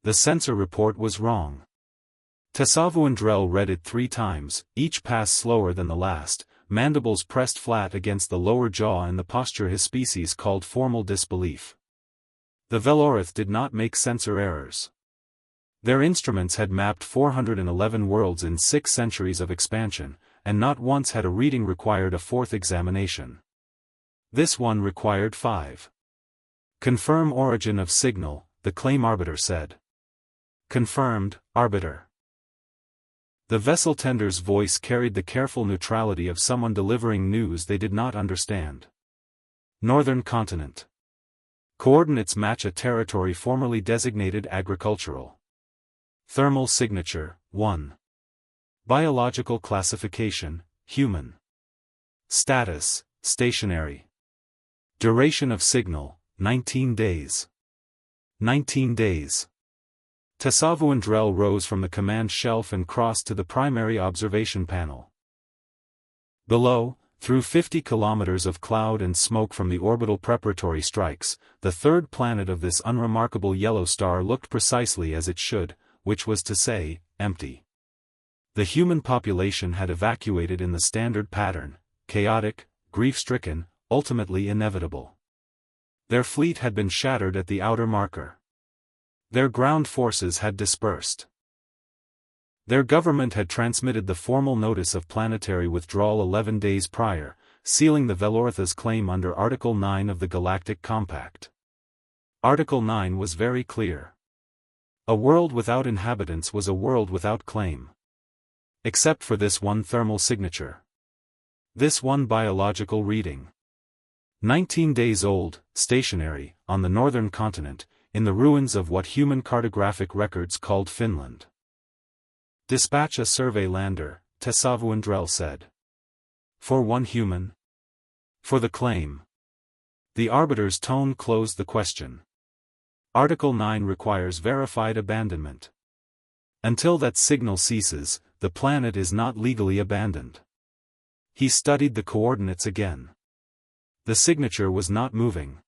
The sensor report was wrong. Tasavuandrel read it 3 times, each pass slower than the last, mandibles pressed flat against the lower jaw in the posture his species called formal disbelief. The Velorith did not make sensor errors. Their instruments had mapped 411 worlds in 6 centuries of expansion, and not once had a reading required a 4th examination. This one required 5. Confirm origin of signal, the claim arbiter said. Confirmed, arbiter. The vessel tender's voice carried the careful neutrality of someone delivering news they did not understand. Northern continent. Coordinates match a territory formerly designated agricultural. Thermal signature, 1. Biological classification, human. Status, stationary. Duration of signal, 19 days. 19 days. Tasavuandrel rose from the command shelf and crossed to the primary observation panel. Below, through 50 kilometers of cloud and smoke from the orbital preparatory strikes, the third planet of this unremarkable yellow star looked precisely as it should, which was to say, empty. The human population had evacuated in the standard pattern, chaotic, grief-stricken, ultimately inevitable. Their fleet had been shattered at the outer marker. Their ground forces had dispersed. Their government had transmitted the formal notice of planetary withdrawal 11 days prior, sealing the Velorith's claim under Article 9 of the Galactic Compact. Article 9 was very clear. A world without inhabitants was a world without claim. Except for this one thermal signature. This one biological reading. 19 days old, stationary, on the northern continent, in the ruins of what human cartographic records called Finland. Dispatch a survey lander, Tasavuandrel said. For one human? For the claim. The arbiter's tone closed the question. Article 9 requires verified abandonment. Until that signal ceases, the planet is not legally abandoned. He studied the coordinates again. The signature was not moving.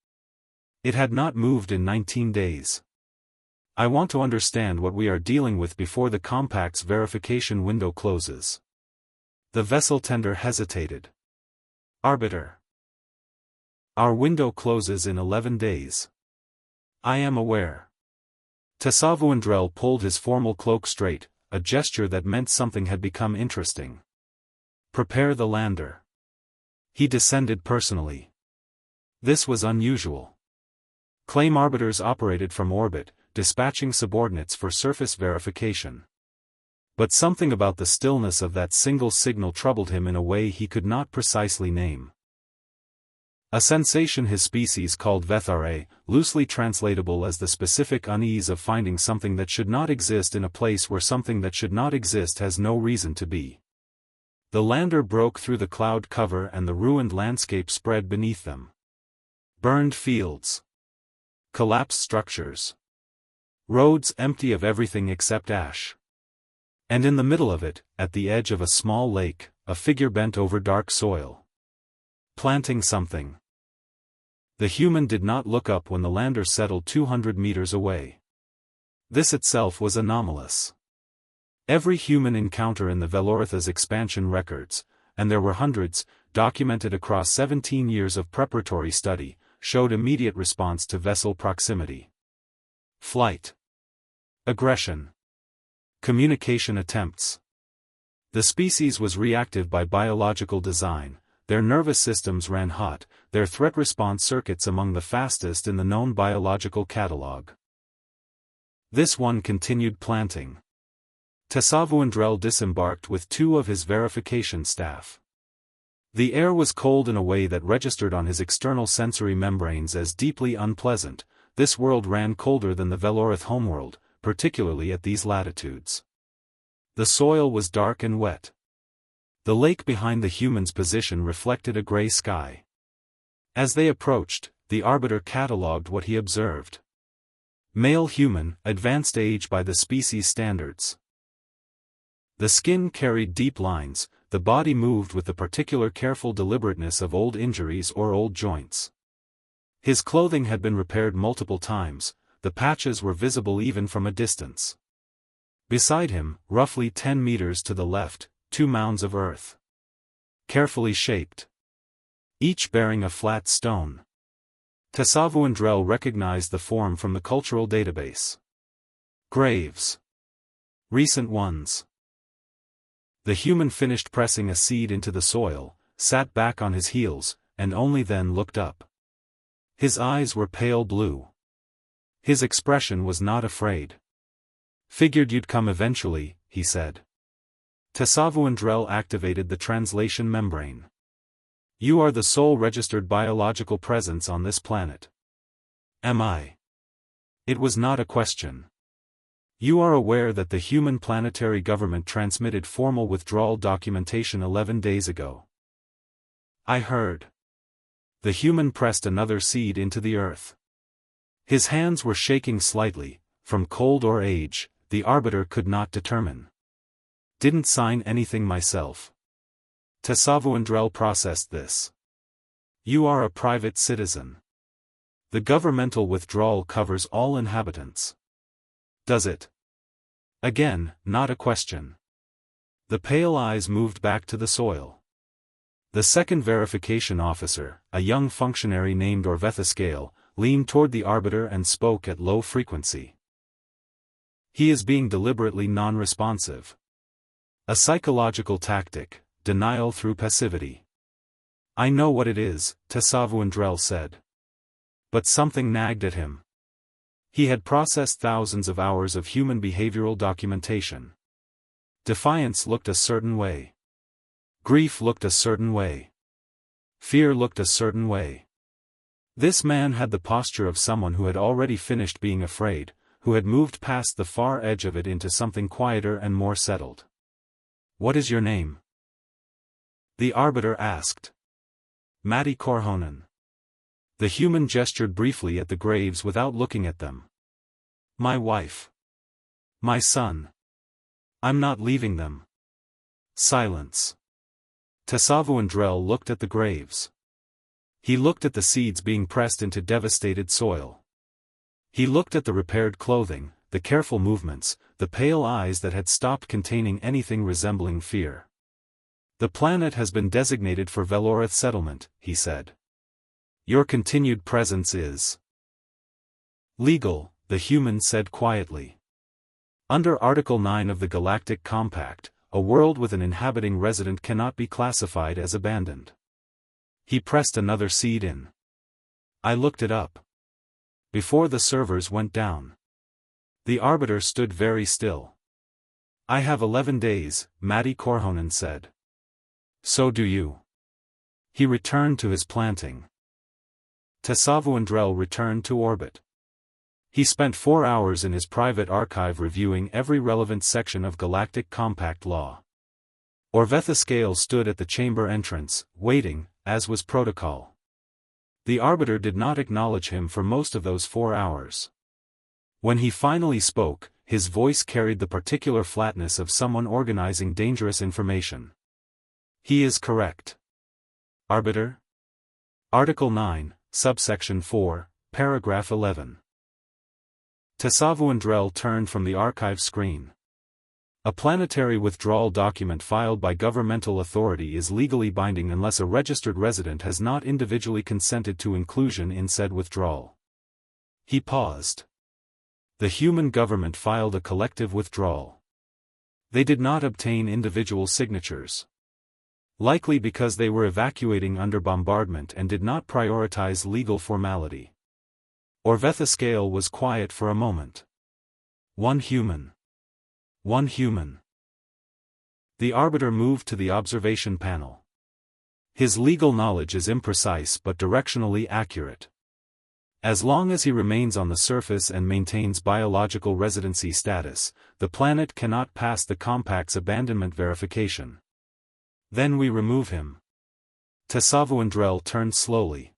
It had not moved in 19 days. I want to understand what we are dealing with before the compact's verification window closes. The vessel tender hesitated. Arbiter. Our window closes in 11 days. I am aware. Tasavuandrel pulled his formal cloak straight, a gesture that meant something had become interesting. Prepare the lander. He descended personally. This was unusual. Claim arbiters operated from orbit, dispatching subordinates for surface verification. But something about the stillness of that single signal troubled him in a way he could not precisely name. A sensation his species called vethare, loosely translatable as the specific unease of finding something that should not exist in a place where something that should not exist has no reason to be. The lander broke through the cloud cover and the ruined landscape spread beneath them. Burned fields. Collapsed structures. Roads empty of everything except ash. And in the middle of it, at the edge of a small lake, a figure bent over dark soil. Planting something. The human did not look up when the lander settled 200 meters away. This itself was anomalous. Every human encounter in the Velorith's expansion records, and there were hundreds, documented across 17 years of preparatory study, showed immediate response to vessel proximity. Flight. Aggression. Communication attempts. The species was reactive by biological design, their nervous systems ran hot, their threat response circuits among the fastest in the known biological catalog. This one continued planting. Tasavuandrel disembarked with 2 of his verification staff. The air was cold in a way that registered on his external sensory membranes as deeply unpleasant. This world ran colder than the Velorith homeworld, particularly at these latitudes. The soil was dark and wet. The lake behind the human's position reflected a gray sky. As they approached, the arbiter catalogued what he observed. Male human, advanced age by the species standards. The skin carried deep lines, the body moved with the particular careful deliberateness of old injuries or old joints. His clothing had been repaired multiple times, the patches were visible even from a distance. Beside him, roughly 10 meters to the left, 2 mounds of earth. Carefully shaped. Each bearing a flat stone. Tasavuandrel recognized the form from the cultural database. Graves. Recent ones. The human finished pressing a seed into the soil, sat back on his heels, and only then looked up. His eyes were pale blue. His expression was not afraid. "Figured you'd come eventually," he said. Tasavuandrel activated the translation membrane. "You are the sole registered biological presence on this planet." "Am I?" It was not a question. "You are aware that the human planetary government transmitted formal withdrawal documentation 11 days ago." "I heard." The human pressed another seed into the earth. His hands were shaking slightly, from cold or age, the arbiter could not determine. "Didn't sign anything myself." Tasavuandrel processed this. "You are a private citizen. The governmental withdrawal covers all inhabitants." "Does it?" Again, not a question. The pale eyes moved back to the soil. The second verification officer, a young functionary named Orvethascale, leaned toward the arbiter and spoke at low frequency. "He is being deliberately non-responsive. A psychological tactic, denial through passivity." "I know what it is," Tasavuandrel said. But something nagged at him. He had processed thousands of hours of human behavioral documentation. Defiance looked a certain way. Grief looked a certain way. Fear looked a certain way. This man had the posture of someone who had already finished being afraid, who had moved past the far edge of it into something quieter and more settled. "What is your name?" the arbiter asked. "Matti Korhonen." The human gestured briefly at the graves without looking at them. "My wife. My son. I'm not leaving them." Silence. Tasavuandrel looked at the graves. He looked at the seeds being pressed into devastated soil. He looked at the repaired clothing, the careful movements, the pale eyes that had stopped containing anything resembling fear. "The planet has been designated for Velorath settlement," he said. "Your continued presence is legal," the human said quietly. "Under Article 9 of the Galactic Compact, a world with an inhabiting resident cannot be classified as abandoned." He pressed another seed in. "I looked it up. Before the servers went down." The arbiter stood very still. "I have 11 days, Matti Korhonen said. So do you." He returned to his planting. Tasavuandrel returned to orbit. He spent 4 hours in his private archive reviewing every relevant section of Galactic Compact law. Orvethascale stood at the chamber entrance, waiting, as was protocol. The arbiter did not acknowledge him for most of those 4 hours. When he finally spoke, his voice carried the particular flatness of someone organizing dangerous information. "He is correct. Arbiter? Article 9, subsection 4, paragraph 11. Tasavuandrel turned from the archive screen. A planetary withdrawal document filed by governmental authority is legally binding unless a registered resident has not individually consented to inclusion in said withdrawal. He paused. The human government filed a collective withdrawal. They did not obtain individual signatures. Likely because they were evacuating under bombardment and did not prioritize legal formality. Orvethascale was quiet for a moment. One human. One human. The arbiter moved to the observation panel. His legal knowledge is imprecise but directionally accurate. As long as he remains on the surface and maintains biological residency status, the planet cannot pass the Compact's abandonment verification. Then we remove him. Tasavuandrel turned slowly.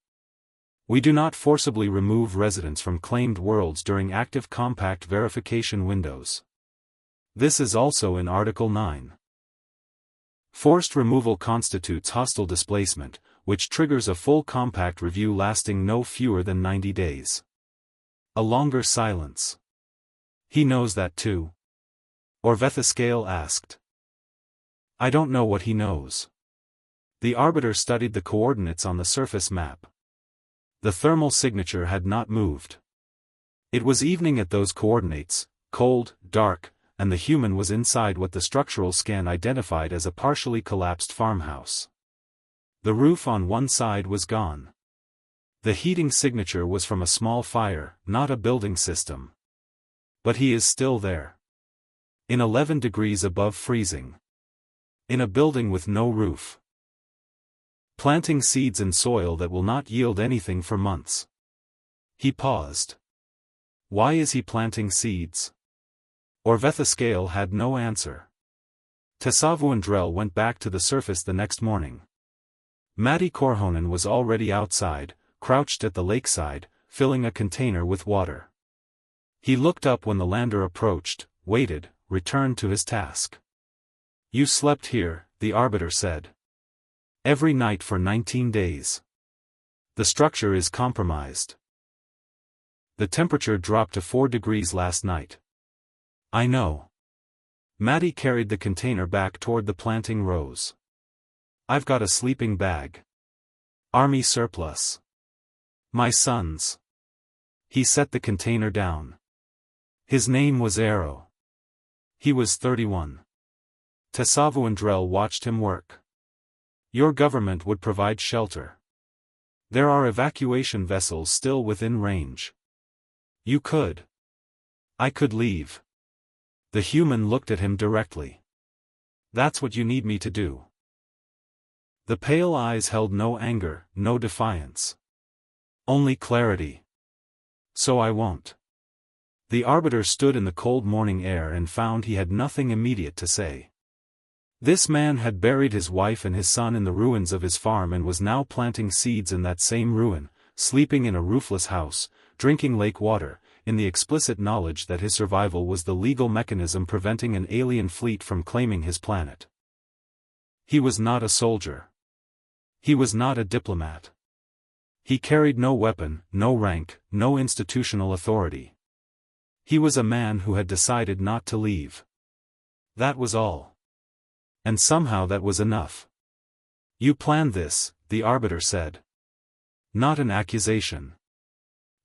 We do not forcibly remove residents from claimed worlds during active Compact verification windows. This is also in Article 9. Forced removal constitutes hostile displacement, which triggers a full Compact review lasting no fewer than 90 days. A longer silence. He knows that too? Orvethescale asked. I don't know what he knows. The arbiter studied the coordinates on the surface map. The thermal signature had not moved. It was evening at those coordinates, cold, dark, and the human was inside what the structural scan identified as a partially collapsed farmhouse. The roof on one side was gone. The heating signature was from a small fire, not a building system. But he is still there. In 11 degrees above freezing. In a building with no roof. Planting seeds in soil that will not yield anything for months. He paused. Why is he planting seeds? Orvethescale had no answer. Tessavuandrel went back to the surface the next morning. Matti Korhonen was already outside, crouched at the lakeside, filling a container with water. He looked up when the lander approached, waited, returned to his task. You slept here, the arbiter said. Every night for 19 days. The structure is compromised. The temperature dropped to 4 degrees last night. I know. Matti carried the container back toward the planting rows. I've got a sleeping bag. Army surplus. My son's. He set the container down. His name was Arrow. He was 31. Tessavuandrel watched him work. Your government would provide shelter. There are evacuation vessels still within range. You could. I could leave. The human looked at him directly. That's what you need me to do. The pale eyes held no anger, no defiance. Only clarity. So I won't. The arbiter stood in the cold morning air and found he had nothing immediate to say. This man had buried his wife and his son in the ruins of his farm and was now planting seeds in that same ruin, sleeping in a roofless house, drinking lake water, in the explicit knowledge that his survival was the legal mechanism preventing an alien fleet from claiming his planet. He was not a soldier. He was not a diplomat. He carried no weapon, no rank, no institutional authority. He was a man who had decided not to leave. That was all. And somehow that was enough. You planned this, the arbiter said. Not an accusation.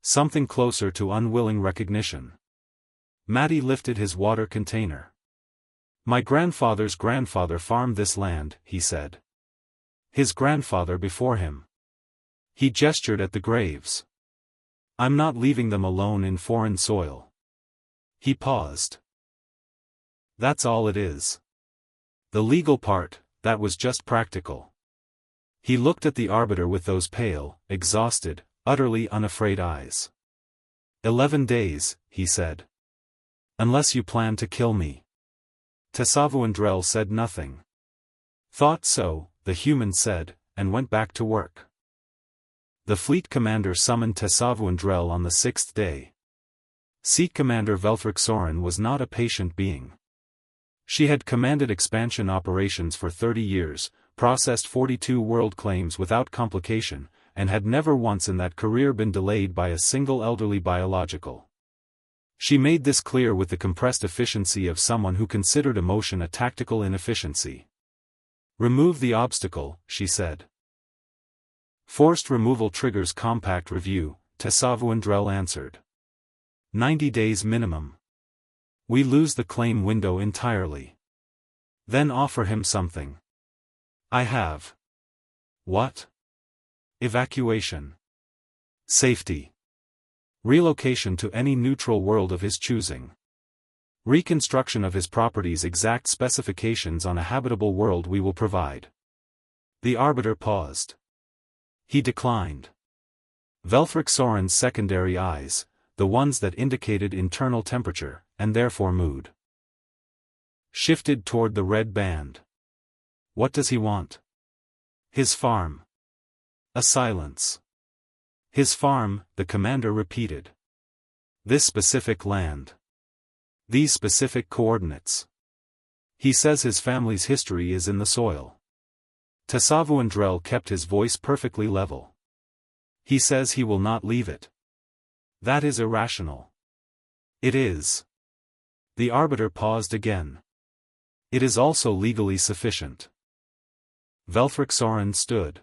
Something closer to unwilling recognition. Matti lifted his water container. My grandfather's grandfather farmed this land, he said. His grandfather before him. He gestured at the graves. I'm not leaving them alone in foreign soil. He paused. That's all it is. The legal part, that was just practical. He looked at the arbiter with those pale, exhausted, utterly unafraid eyes. 11 days, he said. Unless you plan to kill me. Tessavuandrel said nothing. Thought so, the human said, and went back to work. The fleet commander summoned Tessavuandrel on the 6th day. Seat Commander Velfric Soren was not a patient being. She had commanded expansion operations for 30 years, processed 42 world claims without complication, and had never once in that career been delayed by a single elderly biological. She made this clear with the compressed efficiency of someone who considered emotion a tactical inefficiency. Remove the obstacle, she said. Forced removal triggers compact review, Tessavuandrel answered. 90 days minimum. We lose the claim window entirely. Then offer him something. I have. What? Evacuation. Safety. Relocation to any neutral world of his choosing. Reconstruction of his property's exact specifications on a habitable world we will provide. The arbiter paused. He declined. Velfric Soren's secondary eyes, the ones that indicated internal temperature, and therefore mood, shifted toward the red band. What does he want? His farm. A silence. His farm, the commander repeated. This specific land. These specific coordinates. He says his family's history is in the soil. Tessavuandrel kept his voice perfectly level. He says he will not leave it. That is irrational. It is. The arbiter paused again. It is also legally sufficient. Velthrixorin stood.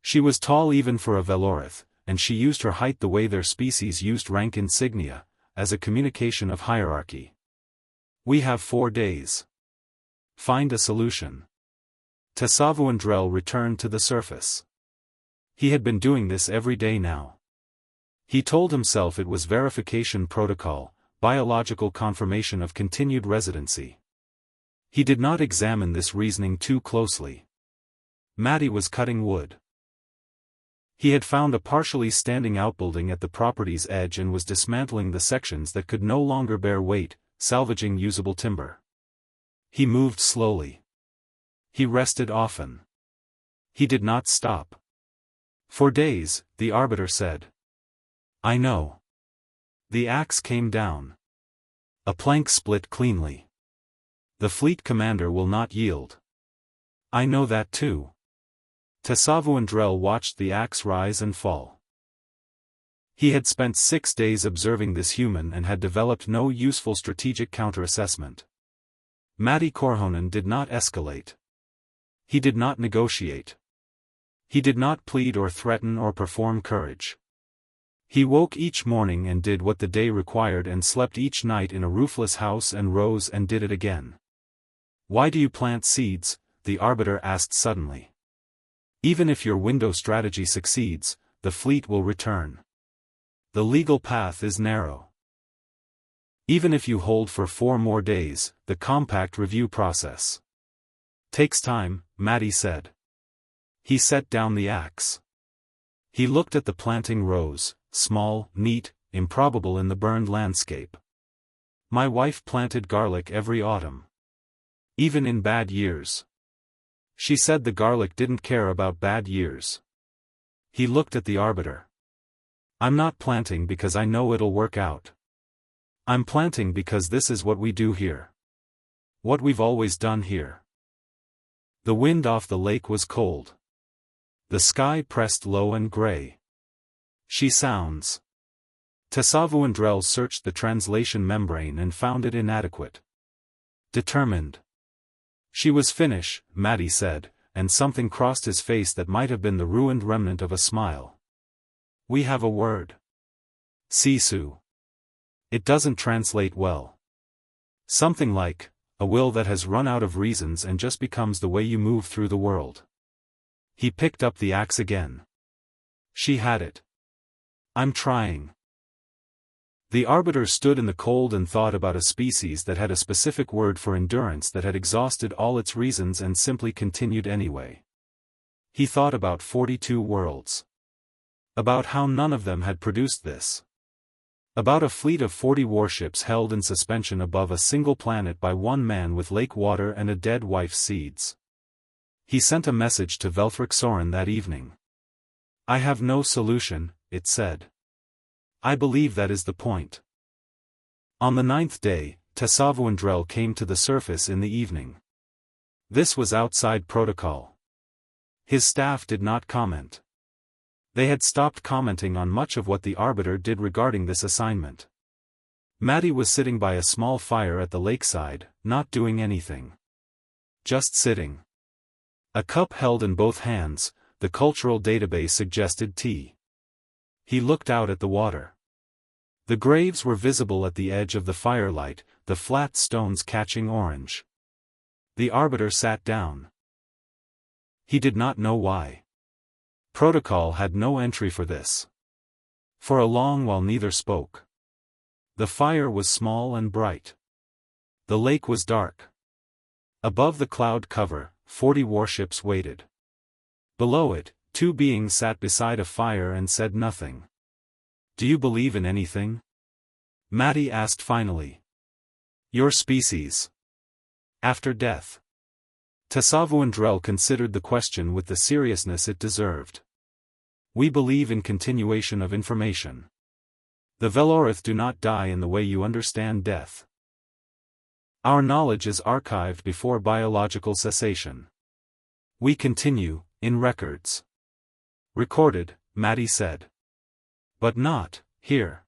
She was tall even for a Velorith, and she used her height the way their species used rank insignia, as a communication of hierarchy. We have 4 days. Find a solution. Tasavuandrel returned to the surface. He had been doing this every day now. He told himself it was verification protocol, biological confirmation of continued residency. He did not examine this reasoning too closely. Maddie was cutting wood. He had found a partially standing outbuilding at the property's edge and was dismantling the sections that could no longer bear weight, salvaging usable timber. He moved slowly. He rested often. He did not stop. For days, the arbiter said. I know. The axe came down. A plank split cleanly. The fleet commander will not yield. I know that too. Tasavuandrel watched the axe rise and fall. He had spent 6 days observing this human and had developed no useful strategic counter-assessment. Matti Korhonen did not escalate. He did not negotiate. He did not plead or threaten or perform courage. He woke each morning and did what the day required and slept each night in a roofless house and rose and did it again. Why do you plant seeds? The arbiter asked suddenly. Even if your window strategy succeeds, the fleet will return. The legal path is narrow. Even if you hold for 4 more days, the compact review process takes time, Matti said. He set down the axe. He looked at the planting rows, small, neat, improbable in the burned landscape. My wife planted garlic every autumn. Even in bad years. She said the garlic didn't care about bad years. He looked at the arbiter. I'm not planting because I know it'll work out. I'm planting because this is what we do here. What we've always done here. The wind off the lake was cold. The sky pressed low and gray. She sounds. Tasavuandrel searched the translation membrane and found it inadequate. Determined. She was Finnish, Matti said, and something crossed his face that might have been the ruined remnant of a smile. We have a word. Sisu. It doesn't translate well. Something like, a will that has run out of reasons and just becomes the way you move through the world. He picked up the axe again. She had it. I'm trying. The arbiter stood in the cold and thought about a species that had a specific word for endurance that had exhausted all its reasons and simply continued anyway. He thought about 42 worlds. About how none of them had produced this. About a fleet of 40 warships held in suspension above a single planet by one man with lake water and a dead wife's seeds. He sent a message to Velthrixorin that evening. I have no solution, it said. I believe that is the point. On the 9th day, Tasavuandrel came to the surface in the evening. This was outside protocol. His staff did not comment. They had stopped commenting on much of what the arbiter did regarding this assignment. Matti was sitting by a small fire at the lakeside, not doing anything. Just sitting. A cup held in both hands, the cultural database suggested tea. He looked out at the water. The graves were visible at the edge of the firelight, the flat stones catching orange. The arbiter sat down. He did not know why. Protocol had no entry for this. For a long while neither spoke. The fire was small and bright. The lake was dark. Above the cloud cover, 40 warships waited. Below it, 2 beings sat beside a fire and said nothing. Do you believe in anything? Matti asked finally. Your species. After death. Tasavuandrel considered the question with the seriousness it deserved. We believe in continuation of information. The Velorith do not die in the way you understand death. Our knowledge is archived before biological cessation. We continue, in records. Recorded, Matti said. But not, Here.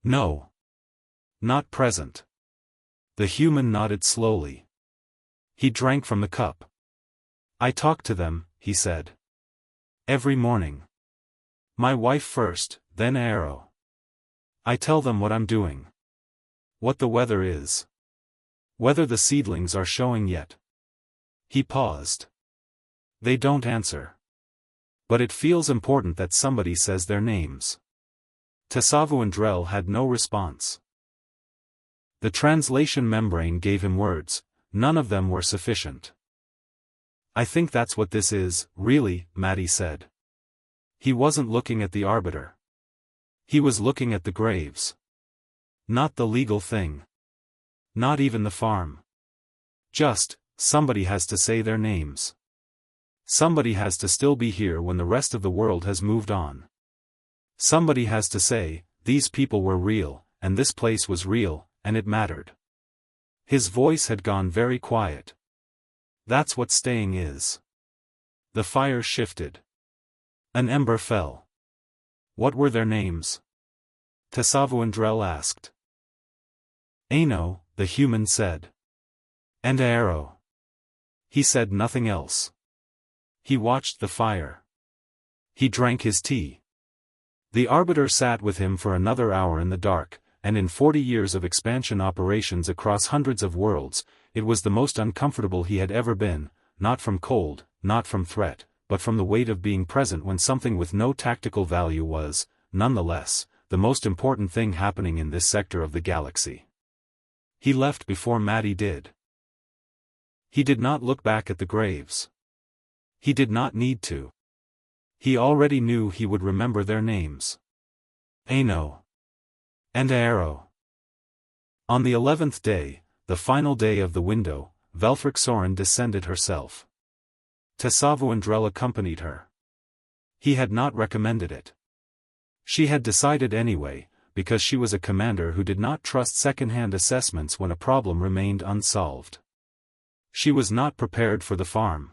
No. Not present. The human nodded slowly. He drank from the cup. I talk to them, he said. Every morning. My wife first, then Arrow. I tell them what I'm doing. What the weather is. Whether the seedlings are showing yet. He paused. They don't answer. But it feels important that somebody says their names. Tasavuandrel had no response. The translation membrane gave him words, none of them were sufficient. I think that's what this is, really, Maddie said. He wasn't looking at the arbiter. He was looking at the graves. Not the legal thing. Not even the farm. Just, somebody has to say their names. Somebody has to still be here when the rest of the world has moved on. Somebody has to say, these people were real, and this place was real, and it mattered. His voice had gone very quiet. That's what staying is. The fire shifted. An ember fell. What were their names? Tasavuandrel asked. Ano, the human said. And Arrow. He said nothing else. He watched the fire. He drank his tea. The arbiter sat with him for another hour in the dark, and in 40 years of expansion operations across hundreds of worlds, it was the most uncomfortable he had ever been, not from cold, not from threat, but from the weight of being present when something with no tactical value was, nonetheless, the most important thing happening in this sector of the galaxy. He left before Maddie did. He did not look back at the graves. He did not need to. He already knew he would remember their names. Ano. And Arrow. On the 11th day, the final day of the window, Velfrixorin descended herself. Tasavuandrel accompanied her. He had not recommended it. She had decided anyway, because she was a commander who did not trust second-hand assessments when a problem remained unsolved. She was not prepared for the farm.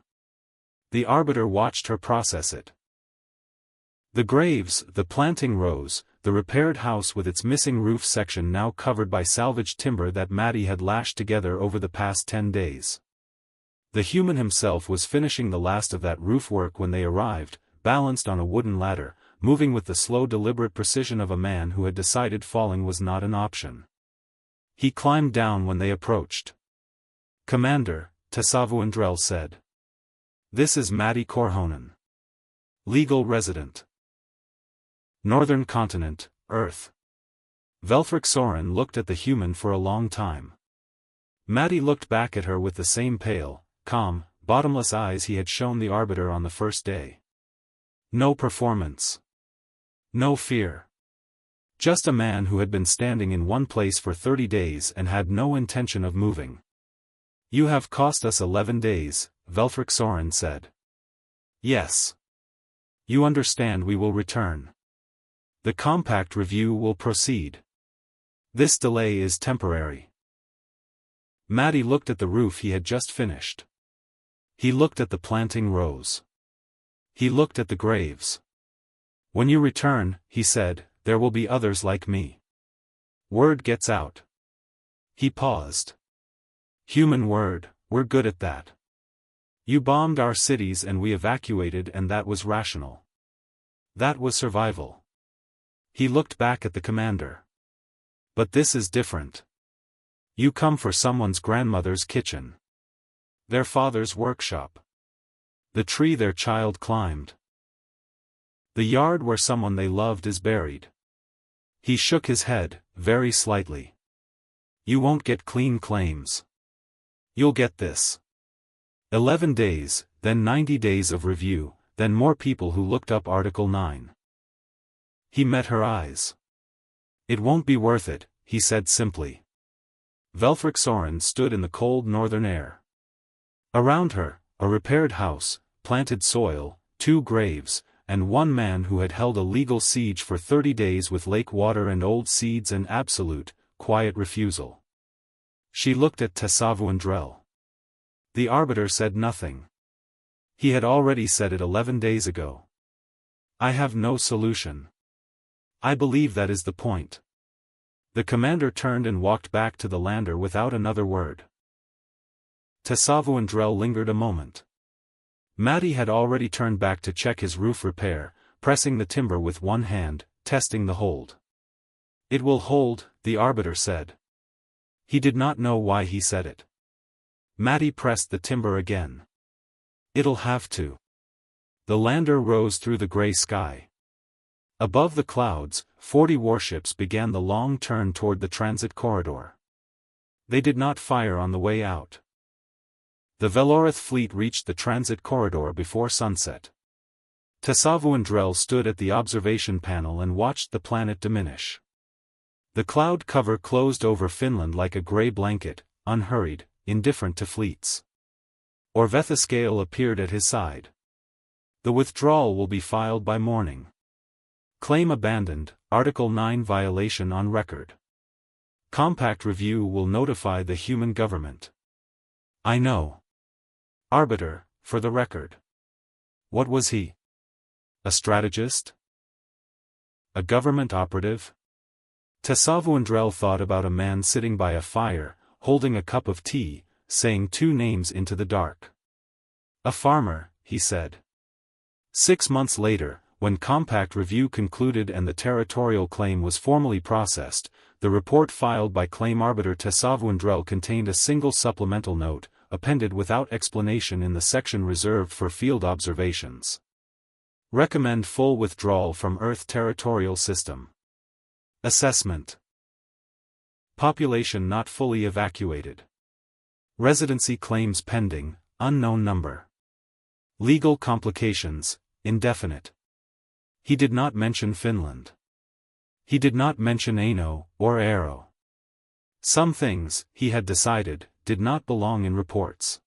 The arbiter watched her process it. The graves, the planting rows, the repaired house with its missing roof section now covered by salvaged timber that Maddie had lashed together over the past 10 days. The human himself was finishing the last of that roof work when they arrived, balanced on a wooden ladder, moving with the slow deliberate precision of a man who had decided falling was not an option. He climbed down when they approached. Commander, Tasavuandrel said. This is Maddie Korhonen. Legal resident. Northern Continent, Earth. Velfrixorin looked at the human for a long time. Maddie looked back at her with the same pale, calm, bottomless eyes he had shown the arbiter on the first day. No performance. No fear. Just a man who had been standing in one place for 30 days and had no intention of moving. You have cost us 11 days, Velfrixorin said. Yes. You understand we will return. The compact review will proceed. This delay is temporary. Maddie looked at the roof he had just finished. He looked at the planting rows. He looked at the graves. When you return, he said, there will be others like me. Word gets out. He paused. Human word, we're good at that. You bombed our cities and we evacuated, and that was rational. That was survival. He looked back at the commander. But this is different. You come for someone's grandmother's kitchen. Their father's workshop. The tree their child climbed. The yard where someone they loved is buried. He shook his head, very slightly. You won't get clean claims. You'll get this. 11 days, then 90 days of review, then more people who looked up Article 9. He met her eyes. It won't be worth it, he said simply. Velfrixorin stood in the cold northern air. Around her, a repaired house, planted soil, 2 graves, and one man who had held a legal siege for 30 days with lake water and old seeds and absolute, quiet refusal. She looked at Tasavuandrel. The arbiter said nothing. He had already said it 11 days ago. I have no solution. I believe that is the point. The commander turned and walked back to the lander without another word. Tasavundrel lingered a moment. Matty had already turned back to check his roof repair, pressing the timber with one hand, testing the hold. It will hold, the arbiter said. He did not know why he said it. Matty pressed the timber again. It'll have to. The lander rose through the gray sky. Above the clouds, 40 warships began the long turn toward the transit corridor. They did not fire on the way out. The Velorith fleet reached the transit corridor before sunset. Tasavundrel stood at the observation panel and watched the planet diminish. The cloud cover closed over Finland like a gray blanket, unhurried, indifferent to fleets. Orvethescale appeared at his side. The withdrawal will be filed by morning. Claim abandoned, Article 9 violation on record. Compact review will notify the human government. I know. Arbiter, for the record. What was he? A strategist? A government operative? Tasavundrel thought about a man sitting by a fire, holding a cup of tea, saying two names into the dark. A farmer, he said. 6 months later, when Compact Review concluded and the territorial claim was formally processed, the report filed by claim arbiter Tasavundrel contained a single supplemental note, appended without explanation in the section reserved for field observations. Recommend full withdrawal from Earth territorial system. Assessment. Population not fully evacuated. Residency claims pending, unknown number. Legal complications, indefinite. He did not mention Finland. He did not mention Aino, or Aero. Some things, he had decided, did not belong in reports.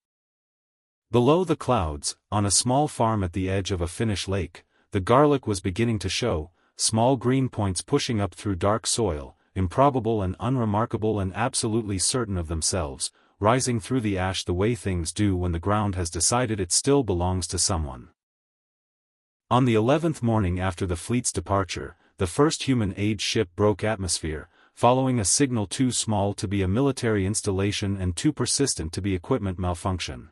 Below the clouds, on a small farm at the edge of a Finnish lake, the garlic was beginning to show, small green points pushing up through dark soil, improbable and unremarkable and absolutely certain of themselves, rising through the ash the way things do when the ground has decided it still belongs to someone. On the 11th morning after the fleet's departure, the first human-age ship broke atmosphere, following a signal too small to be a military installation and too persistent to be equipment malfunction.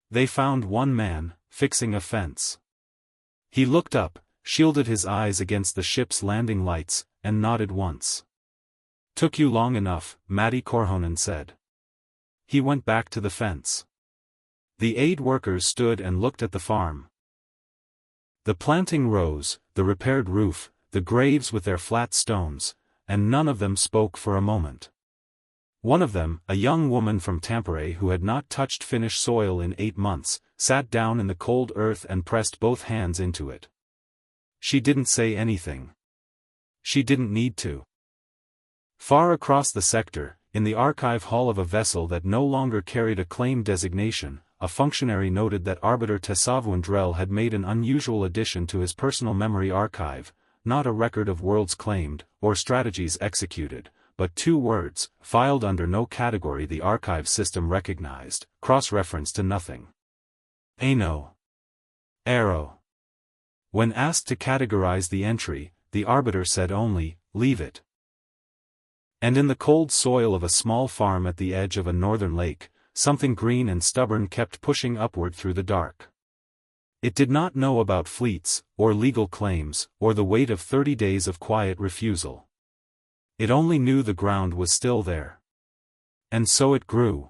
They found one man, fixing a fence. He looked up, shielded his eyes against the ship's landing lights, and nodded once. Took you long enough, Matti Korhonen said. He went back to the fence. The aid workers stood and looked at the farm. The planting rows, the repaired roof, the graves with their flat stones, and none of them spoke for a moment. One of them, a young woman from Tampere who had not touched Finnish soil in 8 months, sat down in the cold earth and pressed both hands into it. She didn't say anything. She didn't need to. Far across the sector, in the archive hall of a vessel that no longer carried a claim designation, a functionary noted that Arbiter Tasavundrel had made an unusual addition to his personal memory archive, not a record of worlds claimed, or strategies executed, but 2 words, filed under no category the archive system recognized, cross-referenced to nothing. Aino. Aero. When asked to categorize the entry, the arbiter said only, leave it. And in the cold soil of a small farm at the edge of a northern lake, something green and stubborn kept pushing upward through the dark. It did not know about fleets, or legal claims, or the weight of 30 days of quiet refusal. It only knew the ground was still there. And so it grew.